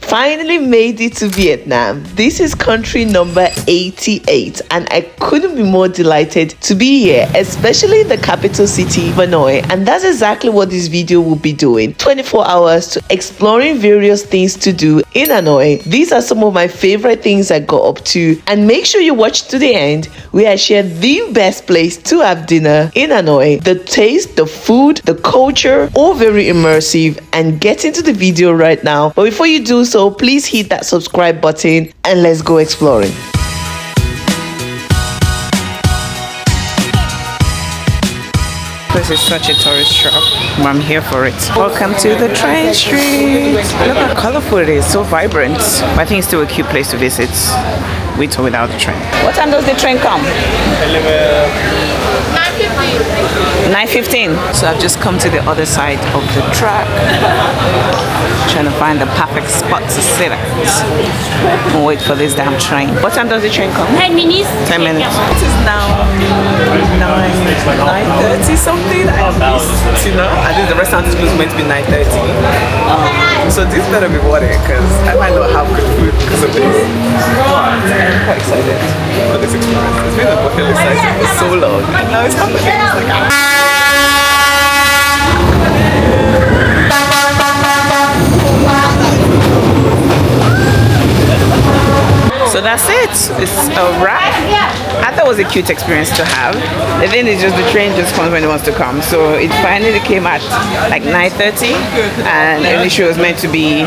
finally made it to Vietnam. This is country number 88 and I couldn't be more delighted to be here, especially the capital city, Hanoi. And that's exactly what this video will be doing. 24 hours to exploring various things to do in Hanoi. These are some of my favorite things I got up to, and make sure you watch to the end where I share the best place to have dinner in Hanoi. The taste, the food, the culture, all very immersive, and get into the video right now. But before you do so, please hit that subscribe button and let's go exploring. This is such a tourist shop, but I'm here for it. Welcome to the train street. Look how colorful it is, so vibrant. But I think it's still a cute place to visit, with or without the train. What time does the train come? 9:15. So I've just come to the other side of the track, trying to find the perfect spot to sit at and wait for this damn train. What time does the train come? 10 minutes. 10 minutes. It is now 9:30 something. I missed, you know. I think the restaurant is meant to be 9:30. So this better be worth it, because I might not have good food because of this. I'm quite excited for this experience. It's been a bucket list item for so long, and now it's happening. It's like, so that's it. It's a wrap. I thought it was a cute experience to have. The thing is just the train just comes when it wants to come. So it finally came at like 9:30, and initially it was meant to be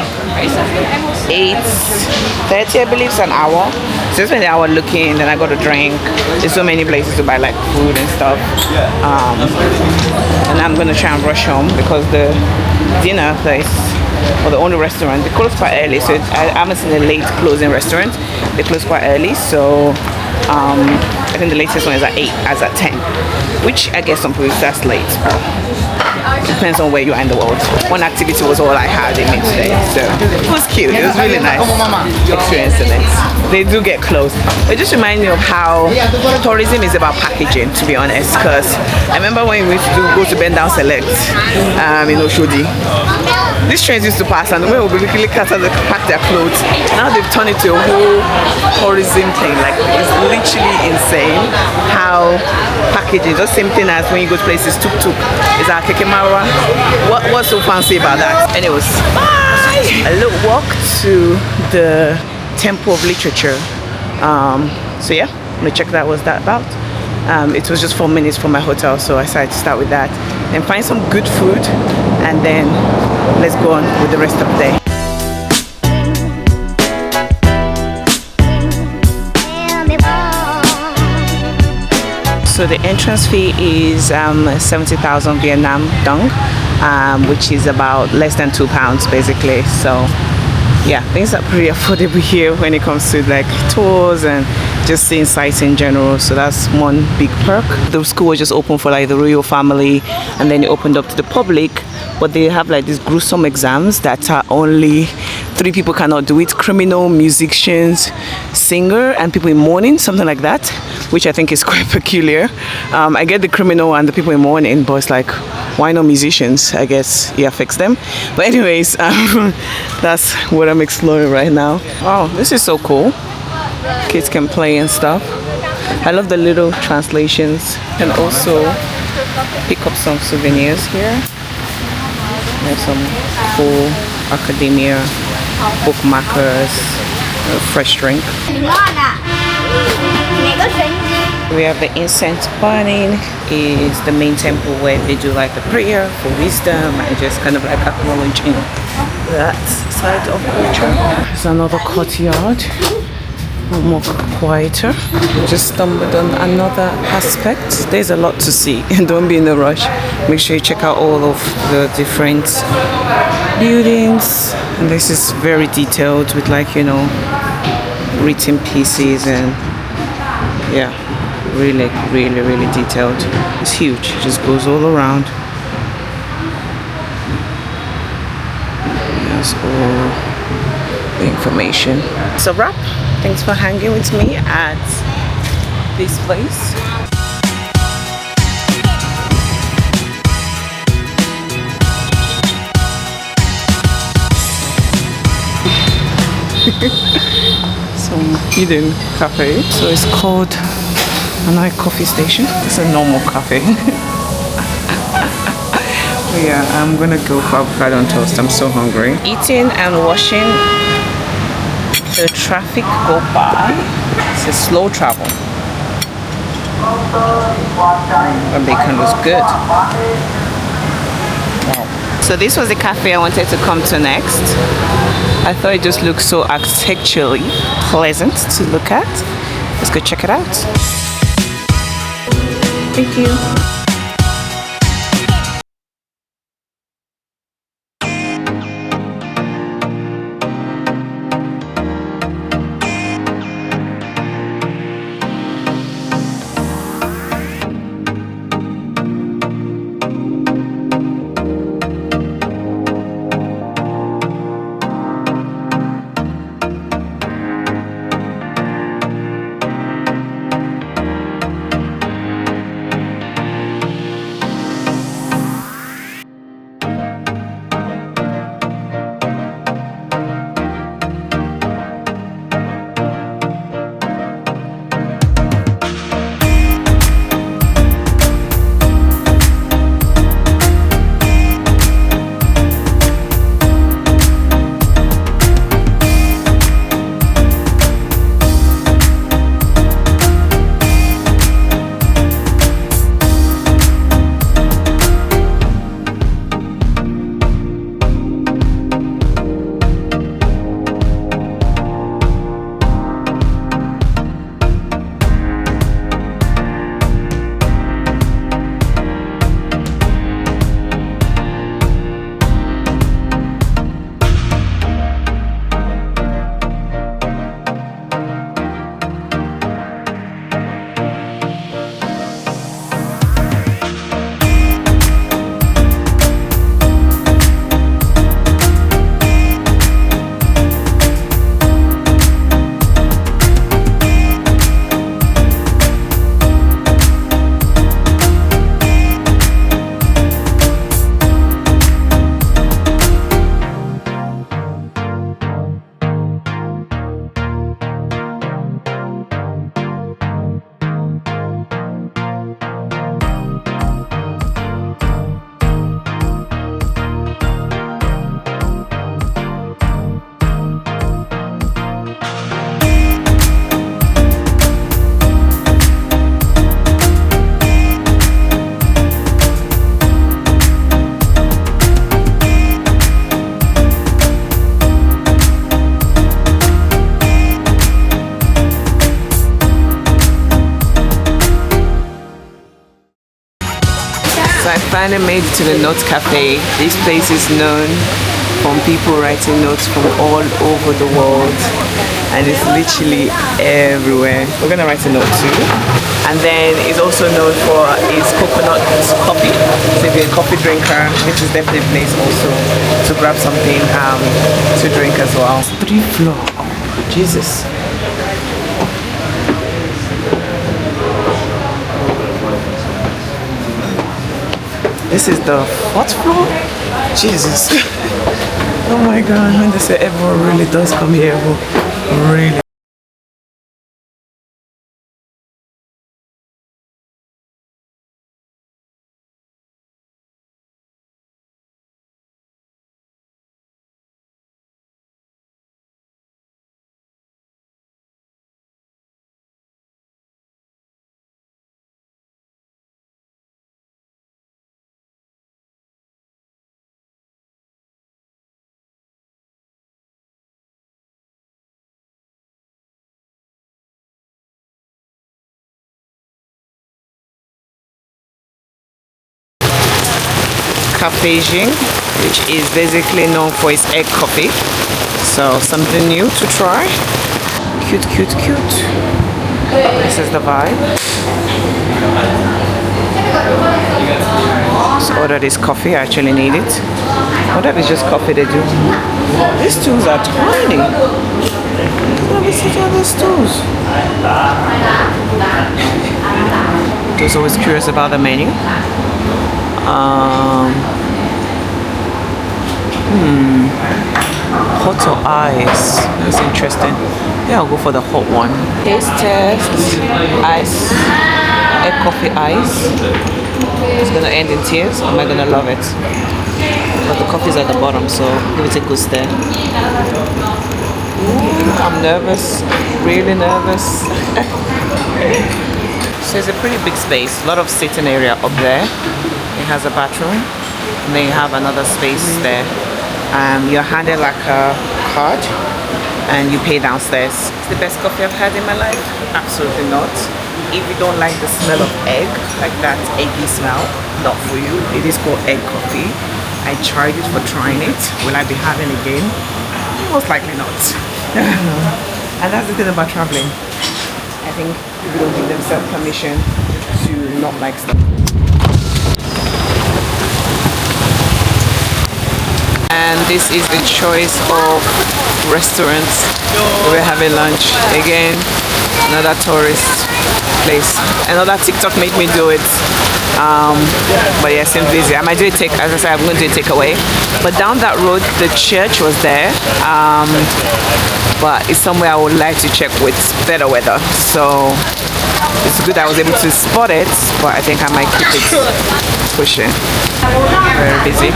8:30, I believe, so an hour. So I spent an hour looking, then I got a drink. There's so many places to buy like food and stuff. And I'm gonna try and rush home because the dinner place, or the only restaurant, they close quite early. So I haven't seen a late closing restaurant. They close quite early, so I think the latest one is at 8, as at 10, which I guess some people that's late. It depends on where you are in the world. One activity was all I had in it today, so it was cute. It was really nice experiencing it. They do get close. It just reminds me of how tourism is about packaging, to be honest, because I remember when we used to go to Bend Down Select in Oshodi. These trains used to pass and the way we really pack their clothes. Now they've turned it to a whole tourism thing. Like, it's literally insane how packaging, just same thing as when you go to places, tuk-tuk is our kekemara. What's so fancy about that? Anyways, bye! A little walk to the Temple of Literature. So yeah, I'm gonna check that. What's that about? It was just 4 minutes from my hotel, so I decided to start with that. Then find some good food, and then let's go on with the rest of the day. So the entrance fee is 70,000 Vietnam dong, which is about less than £2 basically. So yeah, things are pretty affordable here when it comes to like tours and just seeing sights in general. So that's one big perk. The school was just open for like the royal family, and then it opened up to the public, but they have like these gruesome exams that are only 3 people cannot do it: criminal, musicians, singer, and people in mourning, something like that, which I think is quite peculiar. I get the criminal and the people in mourning, but it's like, why not musicians? I guess, yeah, fix them. But anyways, that's what I'm exploring right now. Wow, this is so cool. Kids can play and stuff. I love the little translations. You can also pick up some souvenirs here. There's some cool academia bookmarkers, a fresh drink. We have the incense burning. Is the main temple where they do like the prayer for wisdom and just kind of like acknowledging that side of culture. There's another courtyard, more quieter. Just stumbled on another aspect. There's a lot to see, and don't be in a rush. Make sure you check out all of the different buildings. And this is very detailed with, like, you know, written pieces, and yeah, really detailed. It's huge. It just goes all around. That's all the information. It's a wrap. Thanks for hanging with me at this place. Some hidden cafe. So it's called Hanoi Coffee Station. It's a normal cafe. Yeah, I'm gonna go for avocado on toast. I'm so hungry. Eating and watching the traffic go by. It's a slow travel. The bacon was good. Wow. So this was the cafe I wanted to come to next. I thought it just looked so architecturally pleasant to look at. Let's go check it out. Thank you. So I finally made it to the Note Cafe. This place is known from people writing notes from all over the world, and it's literally everywhere. We're gonna write a note too. And then it's also known for its coconut coffee. So if you're a coffee drinker, this is definitely a place also to grab something to drink as well. 3rd floor. Oh, Jesus. This is the 4th floor? Jesus. Oh my god, when they say everyone really does come here, really. Cafe Giang, which is basically known for its egg coffee. So something new to try. Cute, cute, cute. This is the vibe. So order this coffee, I actually need it. What if it's just coffee they do? These stools are tiny. Let me see other stools. I was always curious about the menu. Hot or ice? That's interesting. Yeah, I'll go for the hot one. Taste test. Ice. Egg coffee ice. It's gonna end in tears. Or am I gonna love it? But the coffee's at the bottom, so give it a good stir. Ooh, I'm nervous. Really nervous. So it's a pretty big space. A lot of sitting area up there. It has a bathroom. And then you have another space there. You're handed like a card and you pay downstairs. It's the best coffee I've had in my life? Absolutely not. If you don't like the smell of egg, like that eggy smell, not for you. It is called egg coffee. I tried it for trying it. Will I be having it again? Most likely not. And that's the thing about traveling. I think people don't give themselves permission to not like stuff. And this is the choice of restaurants. We're having lunch again. Another tourist place. Another TikTok made me do it. But yeah, seems busy. I might do a take. As I said, I'm going to do a takeaway. But down that road, the church was there. But it's somewhere I would like to check with better weather. So it's good I was able to spot it, but I think I might keep it pushing. Very busy.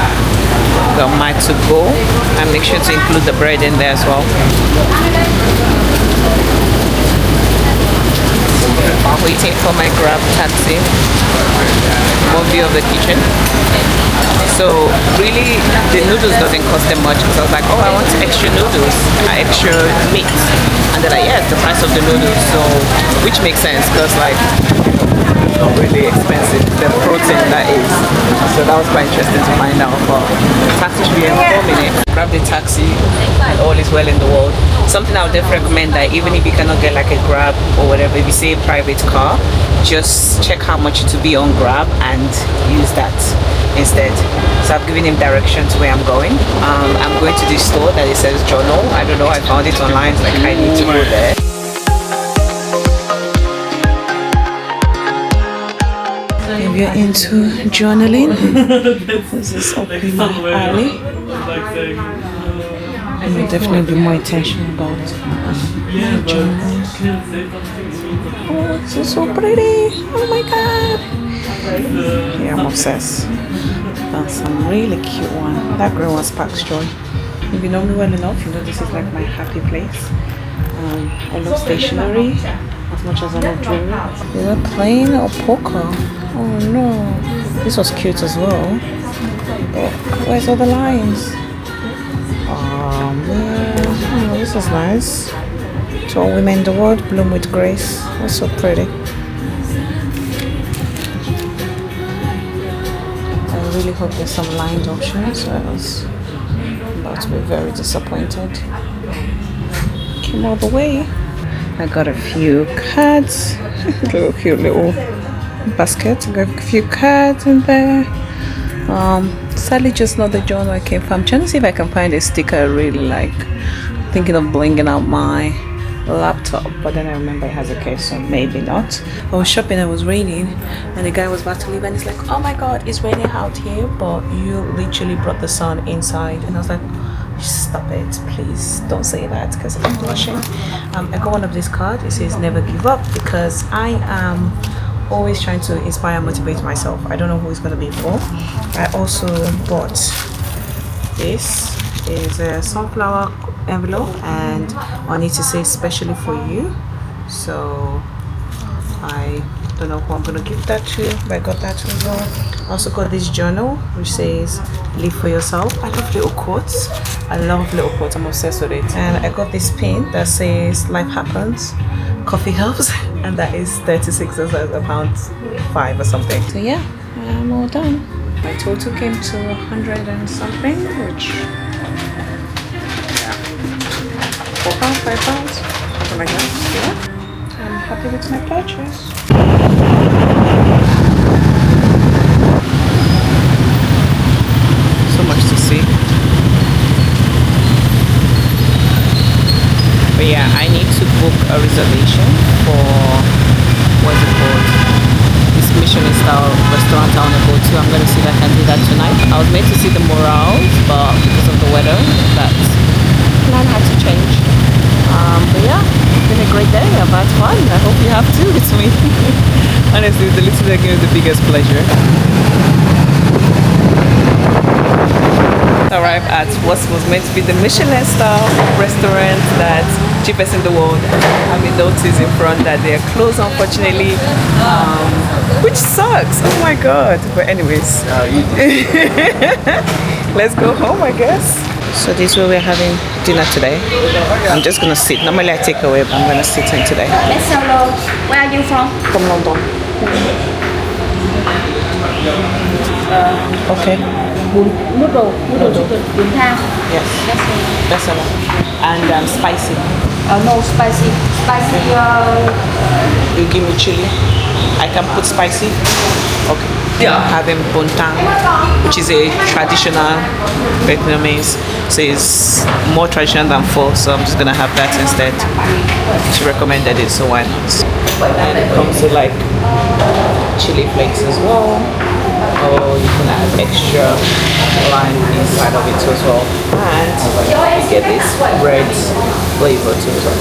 Got my to go, and make sure to include the bread in there as well. Waiting for my Grab taxi. More view of the kitchen. So really, the noodles doesn't cost them much. So I was like, oh, I want extra noodles, extra meat, and they're like, yes, the price of the noodles. So which makes sense because like it's not really expensive. The protein that is. So that was quite interesting to find out. But taxi should be in 4 minutes. Grab the taxi, and all is well in the world. Something I would definitely recommend that even if you cannot get like a Grab or whatever, if you say a private car, just check how much to be on Grab and use that instead. So I've given him directions where I'm going. I'm going to this store that it says journal. I don't know, I found it online, like I need to go there. If you're into journaling, this is up in my alley. You'll definitely be more intentional about journaling. Oh, this is so pretty! Oh my god! Yeah, I'm obsessed. Found some really cute one. That green one sparks joy. If you know me well enough, you know this is like my happy place. I love stationery as much as I love jewelry. Is that plain or poker? Oh no, this was cute as well. But where's all the lines? Oh man, oh, this is nice. To all women in the world, bloom with grace. That's so pretty. I really hope there's some lined options. I was about to be very disappointed. Came all the way. I got a few cards. Little cute little basket. I got a few cards in there. Sadly just not the journal I came from. I'm trying to see if I can find a sticker I really like. Thinking of blinging out my laptop, but then I remember it has a case, so maybe not. I was shopping, it was raining, and the guy was about to leave, and he's like, oh my god, it's raining out here, but you literally brought the sun inside. And I was like, stop it, please don't say that, because I'm blushing. I got one of these cards. It says never give up, because I am always trying to inspire and motivate myself. I don't know who it's going to be for. I also bought this. Is a sunflower envelope, and on it to say especially for you. So I don't know who I'm gonna give that to, but I got that as well. I also got this journal which says live for yourself. I love little quotes. I love little quotes. I'm obsessed with it. And I got this pin that says life happens, coffee helps, and that is 36 as a pound 5 or something. So yeah, I'm all done. My total came to 100 and something, which £4, £5, something like that. Yeah, I'm happy with my purchase. So much to see. But yeah, I need to book a reservation for what's it called? This Michelin style restaurant I want to go to. I'm going to see if I can do that tonight. I was meant to see the murals, but because of the weather, that plan had to change. But yeah, it's been a great day. I've had fun. I hope you have too with me. Honestly, the little thing is the biggest pleasure. Arrived at what was meant to be the Michelin star restaurant that's cheapest in the world. I mean, notice in front that they're closed, unfortunately, which sucks. Oh my god. But anyways, let's go home, I guess. So this is where we're having dinner today. I'm just gonna sit. Normally I take away, but I'm gonna sit in today. Hello, where are you from? From London. Okay. Noodle chicken, bún thang. Yes. That's all. And spicy. No spicy. Spicy. You give me chili. I can put spicy. Okay. Yeah. Having bontang, which is a traditional Vietnamese. So it's more traditional than pho. So I'm just gonna have that instead. She recommended it, so why not? And it comes with like chili flakes as well. Or you can add extra lime inside of it as well. And you get this red flavor too as well.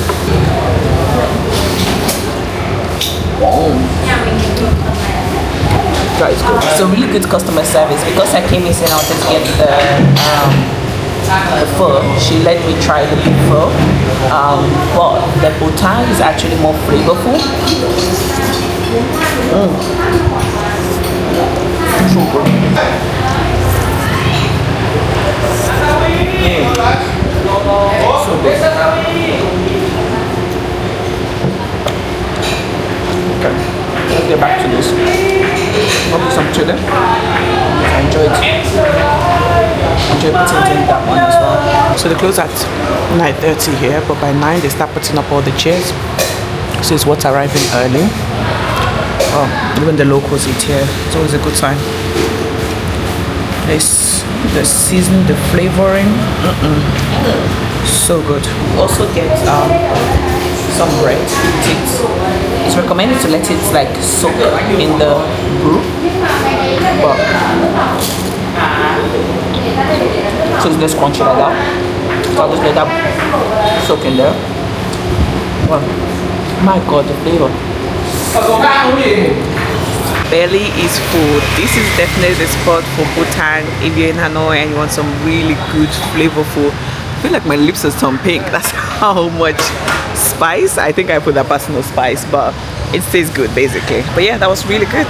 That is good. It's a really good customer service. Because I came in and I wanted to get the pho, she let me try the beef pho. But the bontang is actually more flavorful. So good. Okay, let's get back to this. Maybe some chili. I enjoyed putting that one as well. So they close at 9:30 here, but by 9 they start putting up all the chairs. So it's what's arriving early. Oh, even the locals eat here. It's always a good sign. It's the seasoning, the flavoring. So good. Also get some bread. It's recommended to let it like soak in the brew. But so it's less crunchy like that. So I'll just let that soak in there. Well, my god, the flavor. Belly is full. This is definitely the spot for bontang if you're in Hanoi and you want some really good flavorful. I feel like my lips are some pink. That's how much spice. I think I put that personal spice, but it tastes good basically. But yeah, that was really good.